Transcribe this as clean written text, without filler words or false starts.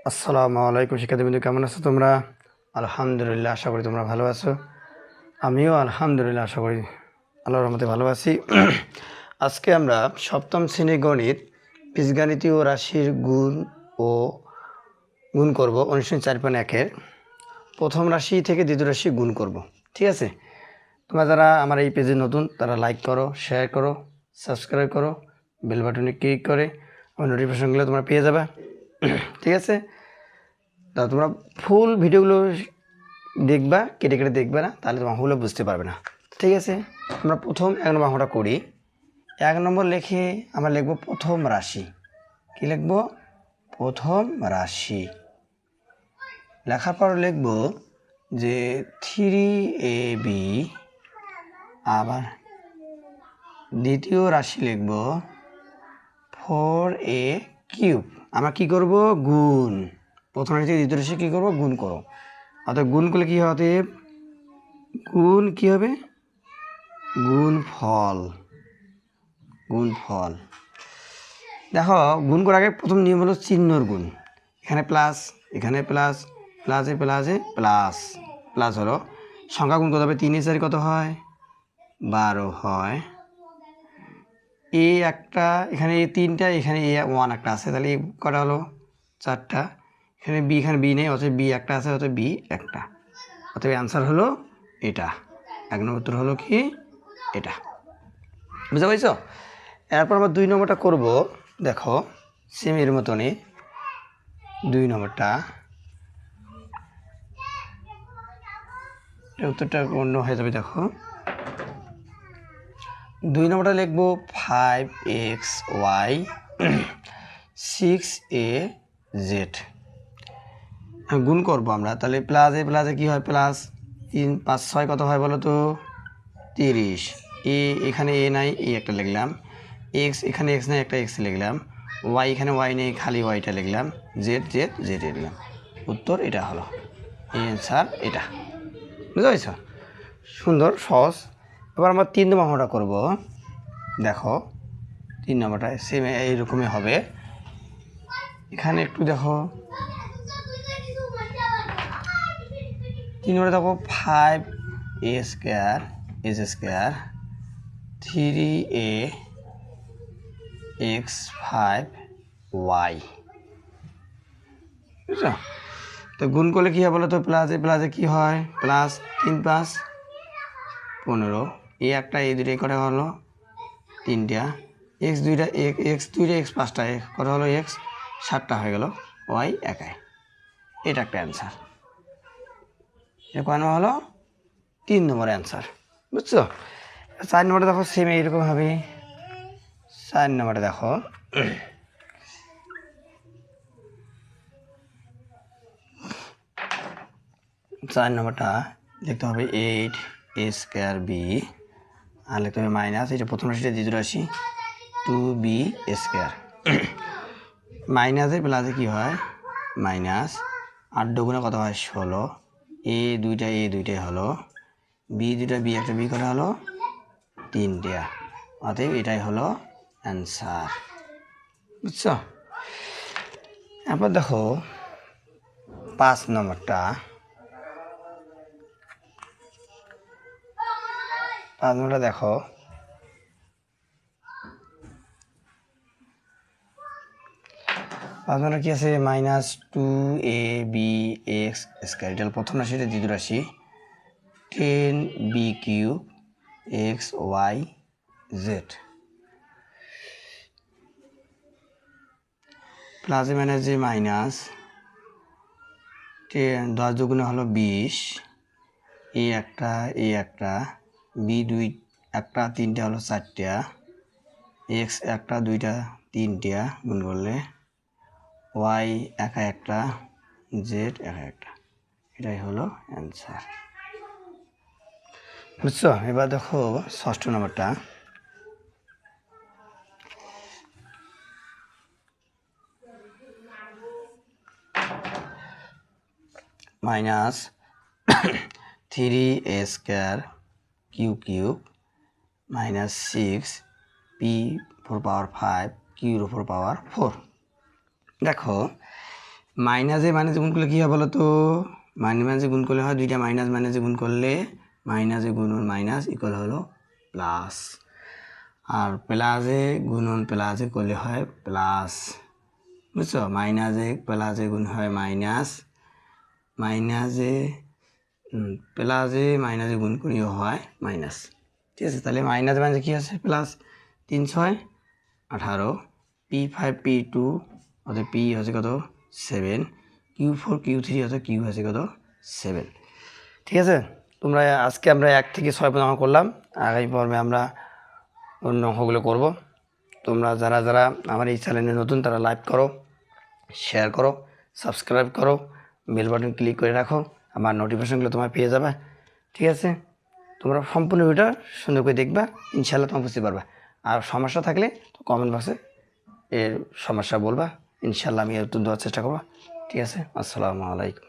আসসালামু আলাইকুম শিক্ষার্থীবৃন্দ, কেমন আছো তোমরা? আলহামদুলিল্লাহ, আশা করি তোমরা ভালো আছো। আমিও আলহামদুলিল্লাহ আশা করি আল্লাহর রহমতে ভালো আছি। আজকে আমরা সপ্তম শ্রেণীর গণিত বীজগাণিতীয় রাশির গুণ ও গুণ করব। অনুশীলন 4.1-এর প্রথম রাশি থেকে দ্বিতীয় রাশি গুণ করব। ঠিক আছে? তোমরা যারা আমার এই পেজে নতুন তারা লাইক করো, শেয়ার করো, সাবস্ক্রাইব করো, বেল বাটনে ক্লিক করে আমার নোটিফিকেশনগুলো তোমরা পেয়ে যাবে। ঠিক আছে? তা তোমরা ফুল ভিডিওগুলো দেখবা, কেটে কেটে দেখবে না, তাহলে তোমার অঙ্কগুলো বুঝতে পারবে না। ঠিক আছে? আমরা প্রথম 1 নম্বর অঙ্কটা করি। 1 নম্বর লিখে আমরা লিখব প্রথম রাশি। কি লিখব? প্রথম রাশি। লেখার পর লিখব যে 3ab, আবার দ্বিতীয় রাশি লিখব 4a3। আমরা কি করব? গুণ। প্রথম রাশি থেকে দ্বিতীয় রাশি কী করবো? গুণ করো। অর্থাৎ গুণ করলে কী হবে? গুণ কী হবে? গুণফল। গুণফল। দেখো, গুণ করার আগে প্রথম নিয়ম হলো চিহ্নর গুণ। এখানে প্লাস, এখানে প্লাস, প্লাসে প্লাসে প্লাস, প্লাস হলো সংখ্যা গুণ কত হবে? 3 এ 4 কত হয়? 12 হয়। এ একটা, এখানে এ 3টা, এখানে এ 1 একটা আছে, তাহলে এ কটা হলো? 4টা। এখানে বি নেই, অথবা বি একটা আছে, অথবা বি একটা। অতএব অ্যান্সার হলো এটা। 1 নম্বর উত্তর হলো কি? এটা। বুঝতে পারছ? এরপর আমরা 2 নম্বরটা করব। দেখো, সেম এর মতনই 2 নম্বরটা। উত্তরটা অন্য হয়ে যাবে। দেখো, 2 নম্বরটা লিখবো 5xy 6az। গুণ করবো আমরা, তাহলে প্লাসে প্লাসে কী হয়? প্লাস 3 5 6 কত হয় বলো তো? 30। এ এখানে এ নাই, এ একটা লিখলাম। এক্স এখানে এক্স নাই, একটা এক্স লিখলাম। ওয়াই এখানে ওয়াই নেই, খালি ওয়াইটা লিখলাম। জেড জেড জেড লিখলাম। উত্তর এটা হলো। অ্যান্সার এটা। বুঝতে পারছ? সুন্দর, সহজ। এবার আমরা 3 নম্বর অঙ্কটা করবো। দেখো, 3 নম্বরটা সেম এইরকমই হবে। এখানে একটু দেখো, 3 নম্বরে দেখো 5a square S square 3ax5y। বুঝছো? তো গুণ করলে কী হয় বলো তো? প্লাসে প্লাসে কী হয়? প্লাস 3 5 15। এ একটা, এই দুটো করে হলো 3টা। এক্স দুইটা, এক্স 5টা, কত হলো? এক্স 7টা হয়ে গেল। ওয়াই একাই। এটা একটা অ্যান্সার। এটা কয় নম্বর হলো? 3 নম্বর অ্যান্সার। বুঝছো? 4 নম্বরটা দেখো, সেম এইরকম হবে। 4 নম্বরটা দেখো, 4 নম্বরটা লিখতে হবে 8a স্কোয়ার বি, আর লিখতে হবে মাইনাস, এটা প্রথম রাশিটা দ্বিতীয় রাশি 2b স্কোয়ার। মাইনাসে প্লাসে কী হয়? মাইনাস 8 দুগুণে কত হয়? 16। এ দুইটাই হলো, বি দুইটা, বি একটা, বি করা হলো 3টা। অতএব এটাই হলো অ্যান্সার। বুঝছো? এরপর দেখো 5 নম্বরটা। 5 নম্বরটা দেখো, 5 নম্বরটা কী আছে? মাইনাস 2abx স্কোয়ার, এটা প্রথম রাশি, এটা দ্বিতীয় রাশি 10b³ xyz। প্লাসে মাইনাসে মাইনাস 10 দুগুণে হলো 20। এ একটা, বি দুই একটা, 3টা হলো 4টা। এক্স একটা, দুইটা, 3টা গুণ করলে ওয়াই একা একটা, জেড একা একটা। এটাই হলো অ্যান্সার। বুঝছো? এবার দেখো 6 নম্বরটা। Minus 3a square cube minus 6p4 পাওয়ার 5 কিউর উপর পাওয়ার 4। দেখো, মাইনাসে মাইনাসে গুণ করলে কী হয় বলো তো, মাইনাসে গুণ করলে হয় দুইটা মাইনাস মাইনাসে গুণ করলে মাইনাসে গুণন মাইনাস ইকুয়াল হলো প্লাস, আর প্লাসে গুণন প্লাসে করলে হয় প্লাস, বুঝছো? মাইনাসে প্লাসে গুণ হয় মাইনাস, মাইনাসে প্লাসে মাইনাসে গুণ করিও হয় মাইনাস। ঠিক আছে, তাহলে মাইনাস মাইনাসে কী আছে প্লাস, 3 6 18, P5 P2 অর্থাৎ P হচ্ছে কত 7, Q4 Q3 অর্থাৎ Q হচ্ছে কত 7। ঠিক আছে, তোমরা আজকে আমরা 1 থেকে 6 পর্যন্ত অঙ্ক করলাম, আগামী পর্বে আমরা অন্য অঙ্কগুলো করব। তোমরা যারা যারা আমার এই চ্যানেলে নতুন তারা লাইক করো, শেয়ার করো, সাবস্ক্রাইব করো, বেল বাটন ক্লিক করে রাখো, আমার নোটিফিকেশনগুলো তোমার পেয়ে যাবে। ঠিক আছে, তোমরা সম্পূর্ণ ভিডিওটা সুন্দর করে দেখবা, ইনশাআল্লাহ তোমরা বুঝতে পারবা। আর সমস্যা থাকলে তো কমেন্ট বক্সে এর সমস্যা বলবা, ইনশাআল্লাহ আমি উত্তর দেওয়ার চেষ্টা করবো। ঠিক আছে, আসসালামু আলাইকুম।